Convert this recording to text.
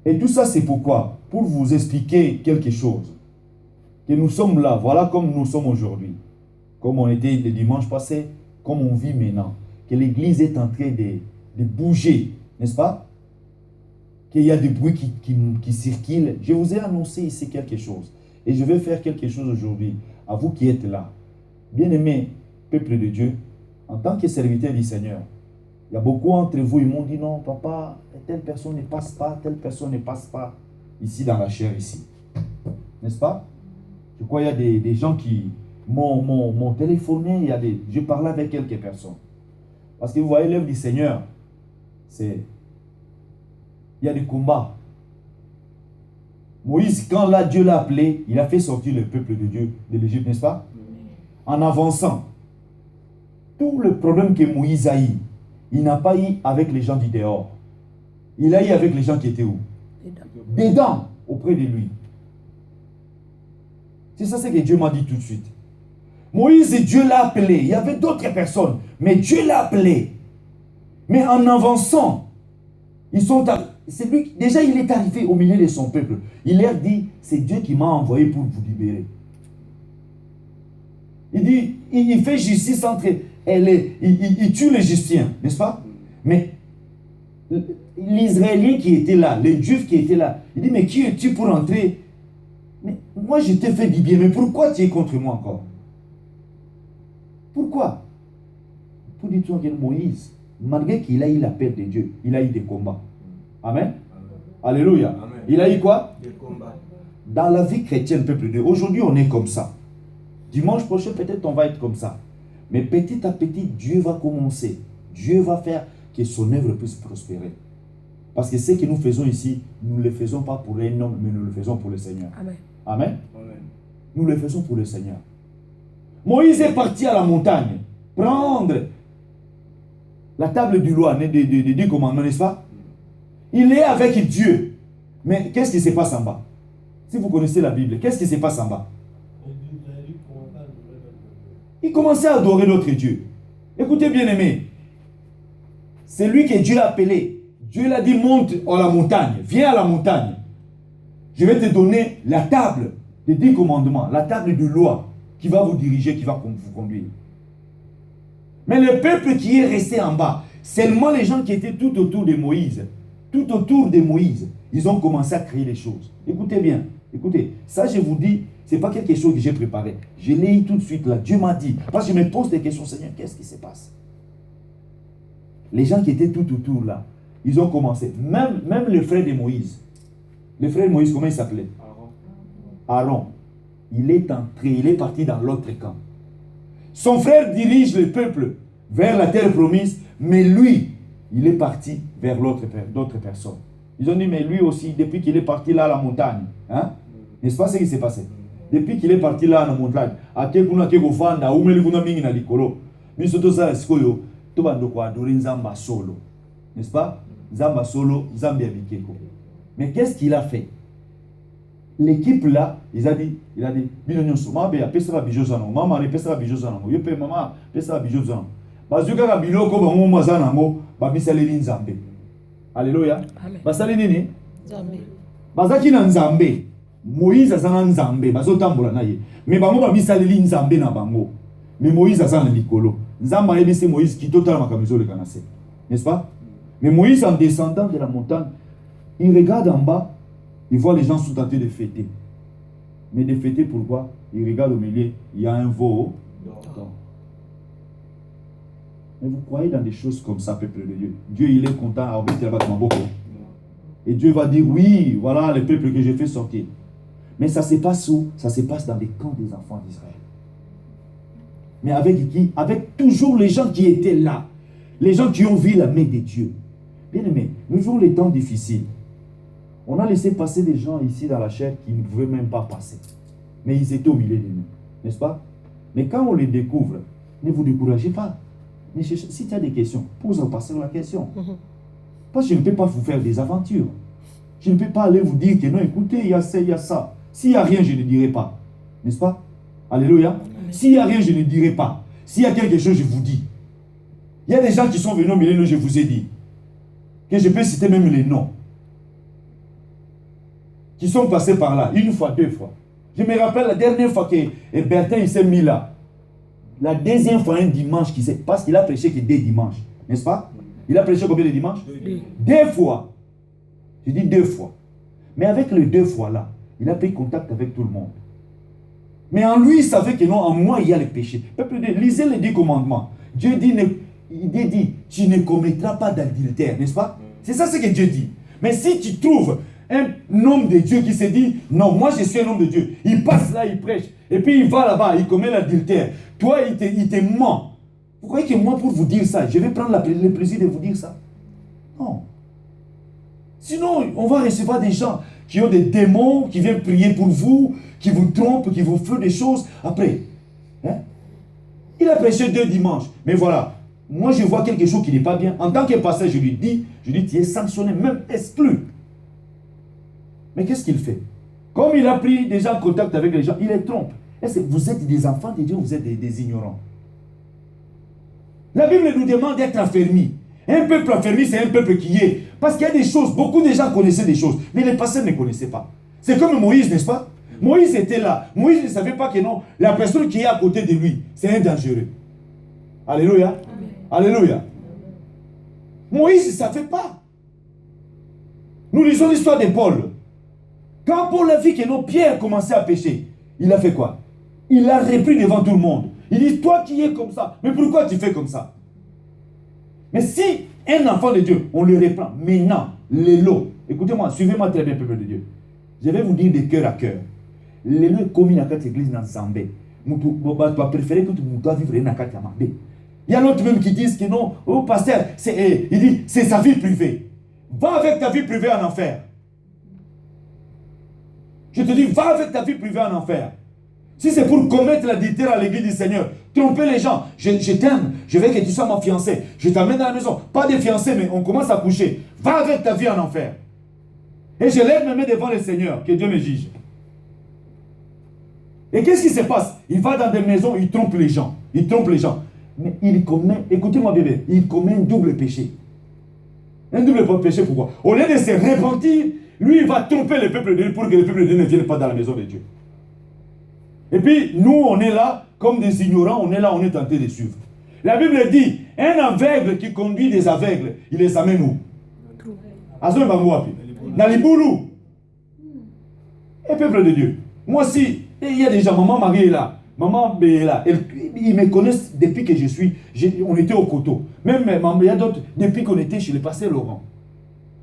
Et tout ça, c'est pourquoi? Pour vous expliquer quelque chose. Que nous sommes là, voilà comme nous sommes aujourd'hui. Comme on était le dimanche passé, comme on vit maintenant. Que l'Église est en train de bouger, n'est-ce pas? Qu'il y a des bruits qui circulent. Je vous ai annoncé ici quelque chose. Et je vais faire quelque chose aujourd'hui. À vous qui êtes là. Bien-aimés, peuple de Dieu, en tant que serviteur du Seigneur, il y a beaucoup d'entre vous, ils m'ont dit non, papa, telle personne ne passe pas, telle personne ne passe pas ici dans la chair, ici. N'est-ce pas? Je crois qu'il y a des gens qui m'ont téléphoné, je parlais avec quelques personnes. Parce que vous voyez, l'œuvre du Seigneur, il y a des combats. Moïse, quand là, Dieu l'a appelé, il a fait sortir le peuple de Dieu de l'Égypte, n'est-ce pas? En avançant. Tout le problème que Moïse a eu, il n'a pas eu avec les gens du dehors. Il a eu avec les gens qui étaient où? Dedans, auprès de lui. C'est ça ce que Dieu m'a dit tout de suite. Moïse, Dieu l'a appelé. Il y avait d'autres personnes, mais Dieu l'a appelé. Mais en avançant, déjà il est arrivé au milieu de son peuple. Il leur dit, c'est Dieu qui m'a envoyé pour vous libérer. Il dit, il fait justice entre il tue l'Égyptien, n'est-ce pas? Mais l'Israélien qui était là, les Juifs qui étaient là, il dit, mais qui es-tu pour entrer? Mais moi je t'ai fait du bien, mais pourquoi tu es contre moi encore? Pourquoi? Pour dire que Moïse, malgré qu'il a eu la paix de Dieu, il a eu des combats. Amen. Amen. Alléluia. Amen. Il a eu quoi? Des combats. Dans la vie chrétienne, peuple de Dieu, aujourd'hui on est comme ça. Dimanche prochain, peut-être on va être comme ça. Mais petit à petit, Dieu va commencer. Dieu va faire que son œuvre puisse prospérer. Parce que ce que nous faisons ici, nous ne le faisons pas pour un homme, mais nous le faisons pour le Seigneur. Amen. Amen. Amen. Nous le faisons pour le Seigneur. Moïse est parti à la montagne prendre la table du loi, des 10 commandements, n'est-ce pas? Il est avec Dieu. Mais qu'est-ce qui se passe en bas? Si vous connaissez la Bible, qu'est-ce qui se passe en bas? Il commençait à adorer notre Dieu. Écoutez bien aimé, c'est lui que Dieu a appelé. Dieu l'a dit, monte à la montagne, viens à la montagne. Je vais te donner la table des 10 commandements, la table de loi qui va vous diriger, qui va vous conduire. Mais le peuple qui est resté en bas, seulement les gens qui étaient tout autour de Moïse, ils ont commencé à créer les choses. Écoutez bien, écoutez, ça je vous dis, ce n'est pas quelque chose que j'ai préparé. Je l'ai eu tout de suite là, Dieu m'a dit, parce que je me pose des questions, Seigneur, qu'est-ce qui se passe? Les gens qui étaient tout autour là, ils ont commencé, même le frère de Moïse. Le frère de Moïse, comment il s'appelait? Aaron. Il est parti dans l'autre camp. Son frère dirige le peuple vers la terre promise, mais lui, il est parti vers d'autres personnes. Ils ont dit, mais lui aussi, depuis qu'il est parti là à la montagne, hein? N'est-ce pas ce qui s'est passé? Depuis qu'il est parti là à la montagne, n'est-ce pas? Zamba solo, Zambia bikeko. Mais qu'est-ce qu'il a fait? L'équipe là, il a dit, maman, pesera bijozano, maman, pesera bijozano, yope maman, pesera bijozano. Bazuka biloko bango mazanango, babisaleli nzambe. Alléluia. Basaleli nini? Nzambe. Bazaki na nzambe. Moïse azana nzambe, bazotambola na ye. Mais bango babisaleli nzambe na bango. Mais Moïse azana likolo. Nzamba yebisi Moïse qui totala makamizo le kanase. N'est-ce pas? Mais Moïse, en descendant de la montagne, il regarde en bas, il voit les gens sont en train de fêter. Mais de fêter pourquoi? Il regarde au milieu, il y a un veau d'or. Mais vous croyez dans des choses comme ça, peuple de Dieu? Dieu, il est content. Et Dieu va dire, oui, voilà le peuple que j'ai fait sortir. Mais ça se passe où? Ça se passe dans les camps des enfants d'Israël. Mais avec qui? Avec toujours les gens qui étaient là. Les gens qui ont vu la main de Dieu. Bien aimé, nous vivons les temps difficiles. On a laissé passer des gens ici dans la chair qui ne pouvaient même pas passer. Mais ils étaient au milieu de nous. N'est-ce pas? Mais quand on les découvre, ne vous découragez pas. Mais si tu as des questions, pose au pasteur la question. Parce que je ne peux pas vous faire des aventures. Je ne peux pas aller vous dire que non, écoutez, il y a ça, il y a ça. S'il n'y a rien, je ne dirai pas. N'est-ce pas? Alléluia. S'il n'y a rien, je ne dirai pas. S'il y a quelque chose, je vous dis. Il y a des gens qui sont venus au milieu de nous, je vous ai dit. Que je peux citer même les noms. qui sont passés par là, une fois, deux fois. Je me rappelle la dernière fois que Bertin il s'est mis là. La deuxième fois, un dimanche, parce qu'il a prêché que 2 dimanches, n'est-ce pas? Il a prêché combien de dimanches? 2 fois. Je dis 2 fois. Mais avec les 2 fois là, il a pris contact avec tout le monde. Mais en lui, il savait que non, en moi, il y a le péché. Peuple de Dieu, lisez les 10 commandements. Dieu dit, tu ne commettras pas d'adultère, n'est-ce pas? C'est ça ce que Dieu dit. Mais si tu trouves un homme de Dieu qui se dit, non, moi je suis un homme de Dieu, il passe là, il prêche, et puis il va là-bas, il commet l'adultère. Toi, il te ment. Vous croyez que moi, pour vous dire ça, je vais prendre le plaisir de vous dire ça? Non. Sinon, on va recevoir des gens qui ont des démons, qui viennent prier pour vous, qui vous trompent, qui vous font des choses. Après, hein? Il a prêché 2 dimanches. Mais voilà, moi je vois quelque chose qui n'est pas bien. En tant que pasteur, je lui dis, tu es sanctionné, même exclu. Mais qu'est-ce qu'il fait? Comme il a pris déjà en contact avec les gens, il les trompe. Est-ce que vous êtes des enfants de Dieu ou vous êtes des ignorants? La Bible nous demande d'être affermis. Un peuple affermi, c'est un peuple qui est. Parce qu'il y a des choses, beaucoup de gens connaissaient des choses, mais les pasteurs ne connaissaient pas. C'est comme Moïse, n'est-ce pas? Moïse était là. Moïse ne savait pas que non, la personne qui est à côté de lui, c'est un dangereux. Alléluia. Amen. Alléluia. Moïse ne savait pas. Nous lisons l'histoire de Paul. Quand Paul a vu que non, Pierre commençait à pécher, il a fait quoi? Il l'a repris devant tout le monde. Il dit, toi qui es comme ça, mais pourquoi tu fais comme ça? Mais si un enfant de Dieu, on le reprend maintenant, l'élo, écoutez-moi, suivez-moi très bien, peuple de Dieu. Je vais vous dire de cœur à cœur. L'élo est commis dans cette église dans Zambé. Tu vas préférer que tu dois vivre dans cette église. Il y a l'autre même qui disent que non, oh pasteur, il dit, c'est sa vie privée. Va avec ta vie privée en enfer. Je te dis, va avec ta vie privée en enfer. Si c'est pour commettre l'adultère à l'église du Seigneur, tromper les gens, je t'aime, je veux que tu sois ma fiancée, je t'amène dans la maison, pas de fiancée, mais on commence à coucher. Va avec ta vie en enfer. Et je lève mes mains devant le Seigneur, que Dieu me juge. Et qu'est-ce qui se passe? Il va dans des maisons, il trompe les gens. Il trompe les gens. Mais il commet, écoutez-moi bébé, il commet un double péché. Un double péché, pourquoi? Au lieu de se repentir, lui il va tromper le peuple de Dieu pour que le peuple de Dieu ne vienne pas dans la maison de Dieu. Et puis, nous, on est là, comme des ignorants, on est là, on est tenté de suivre. La Bible dit, un aveugle qui conduit des aveugles, il les amène où? Dans les boulous. Et peuple de Dieu. Moi aussi, il y a des gens, maman Marie est là, maman B est là. Ils me connaissent depuis que on était au coteau. Même il y a d'autres, depuis qu'on était chez le pasteur Laurent.